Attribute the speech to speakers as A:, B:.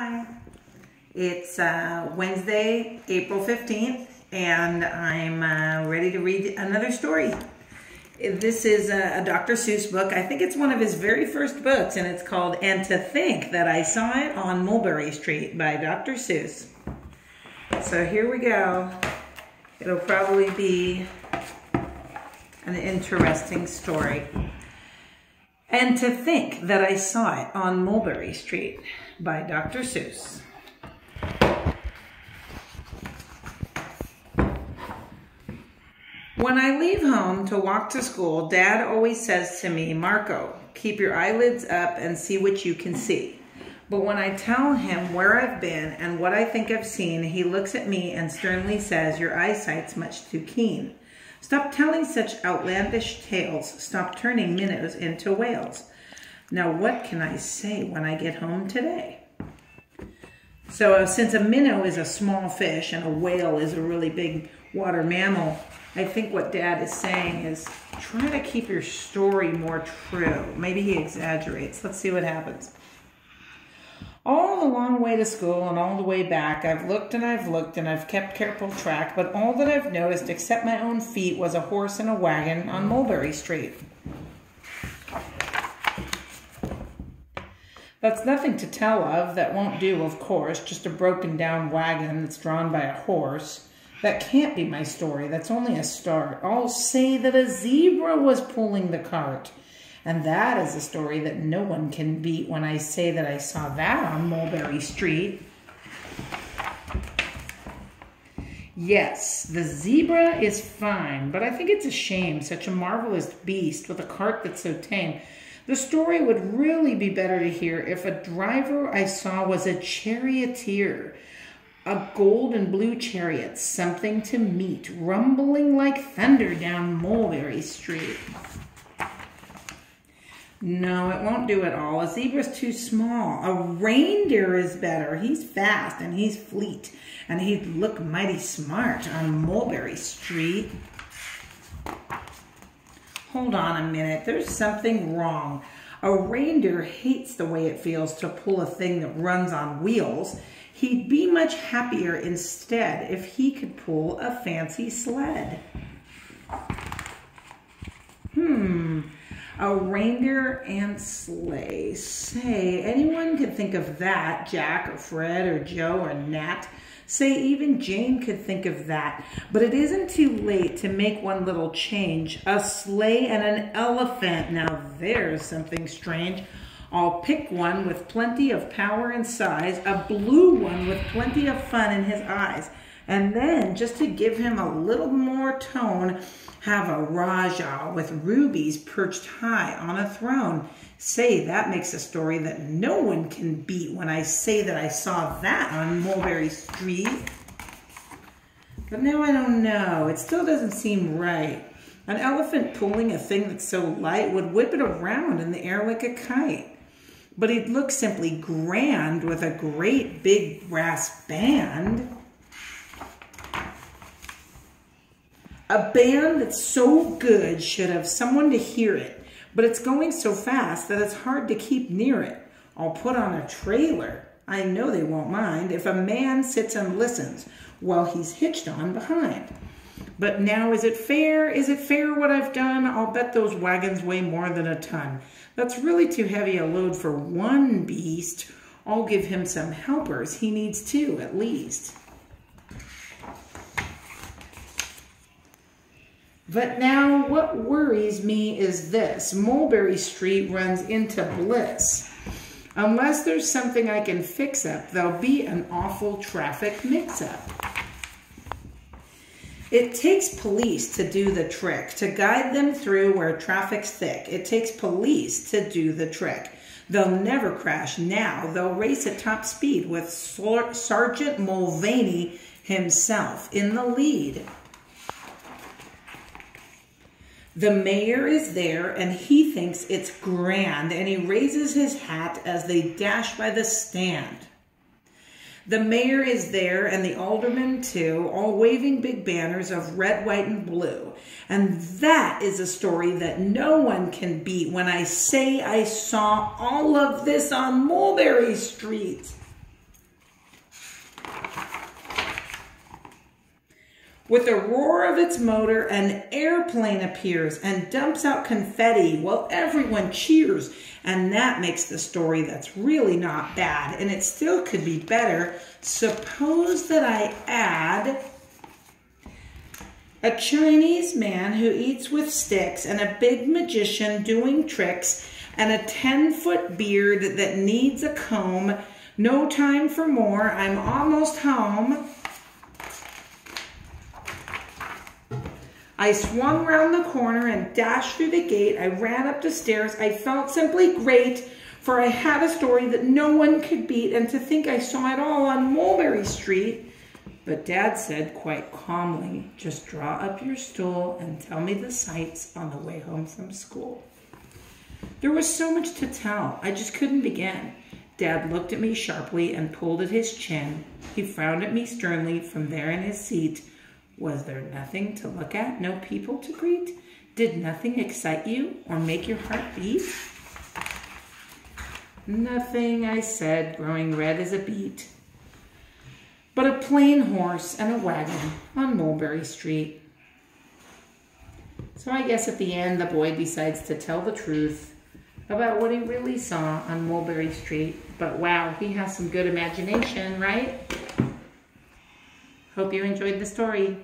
A: Hi. It's Wednesday, April 15th, and I'm ready to read another story. This is a Dr. Seuss book. I think it's one of his very first books, and it's called And to Think That I Saw It on Mulberry Street by Dr. Seuss. So here we go. It'll probably be an interesting story. And to Think That I Saw It on Mulberry Street by Dr. Seuss. When I leave home to walk to school, Dad always says to me, "Marco, keep your eyelids up and see what you can see." But when I tell him where I've been and what I think I've seen, he looks at me and sternly says, "Your eyesight's much too keen. Stop telling such outlandish tales. Stop turning minnows into whales." Now, what can I say when I get home today? So since a minnow is a small fish and a whale is a really big water mammal, I think what Dad is saying is try to keep your story more true. Maybe he exaggerates. Let's see what happens. All the long way to school and all the way back, I've looked and I've kept careful track, but all that I've noticed except my own feet was a horse and a wagon on Mulberry Street. That's nothing to tell of. That won't do, of course. Just a broken down wagon that's drawn by a horse. That can't be my story. That's only a start. I'll say that a zebra was pulling the cart. And that is a story that no one can beat when I say that I saw that on Mulberry Street. Yes, the zebra is fine, but I think it's a shame, such a marvelous beast with a cart that's so tame. The story would really be better to hear if a driver I saw was a charioteer. A gold and blue chariot, something to meet, rumbling like thunder down Mulberry Street. No, it won't do at all. A zebra's too small. A reindeer is better. He's fast and he's fleet, and he'd look mighty smart on Mulberry Street. Hold on a minute. There's something wrong. A reindeer hates the way it feels to pull a thing that runs on wheels. He'd be much happier instead if he could pull a fancy sled. A reindeer and sleigh. Say, anyone could think of that. Jack or Fred or Joe or Nat. Say, even Jane could think of that. But it isn't too late to make one little change. A sleigh and an elephant. Now there's something strange. I'll pick one with plenty of power and size, a blue one with plenty of fun in his eyes. And then, just to give him a little more tone, have a Rajah with rubies perched high on a throne. Say, that makes a story that no one can beat when I say that I saw that on Mulberry Street. But now I don't know. It still doesn't seem right. An elephant pulling a thing that's so light would whip it around in the air like a kite. But he'd look simply grand with a great big brass band. A band that's so good should have someone to hear it, but it's going so fast that it's hard to keep near it. I'll put on a trailer. I know they won't mind if a man sits and listens while he's hitched on behind. But now, is it fair? Is it fair what I've done? I'll bet those wagons weigh more than a ton. That's really too heavy a load for one beast. I'll give him some helpers. He needs two at least. But now what worries me is this. Mulberry Street runs into bliss. Unless there's something I can fix up, there'll be an awful traffic mix-up. It takes police to do the trick, to guide them through where traffic's thick. It takes police to do the trick. They'll never crash now. They'll race at top speed with Sergeant Mulvaney himself in the lead. The mayor is there, and he thinks it's grand, and he raises his hat as they dash by the stand. The mayor is there, and the aldermen too, all waving big banners of red, white, and blue. And that is a story that no one can beat when I say I saw all of this on Mulberry Street. With a roar of its motor, an airplane appears and dumps out confetti while everyone cheers. And that makes the story that's really not bad, and it still could be better. Suppose that I add a Chinese man who eats with sticks and a big magician doing tricks and a 10-foot beard that needs a comb. No time for more, I'm almost home. I swung round the corner and dashed through the gate. I ran up the stairs. I felt simply great, for I had a story that no one could beat, and to think I saw it all on Mulberry Street. But Dad said quite calmly, just draw up your stool and tell me the sights on the way home from school. There was so much to tell, I just couldn't begin. Dad looked at me sharply and pulled at his chin. He frowned at me sternly from there in his seat. Was there nothing to look at, no people to greet? Did nothing excite you or make your heart beat? Nothing, I said, growing red as a beet, but a plain horse and a wagon on Mulberry Street. So I guess at the end, the boy decides to tell the truth about what he really saw on Mulberry Street. But wow, he has some good imagination, right? Hope you enjoyed the story.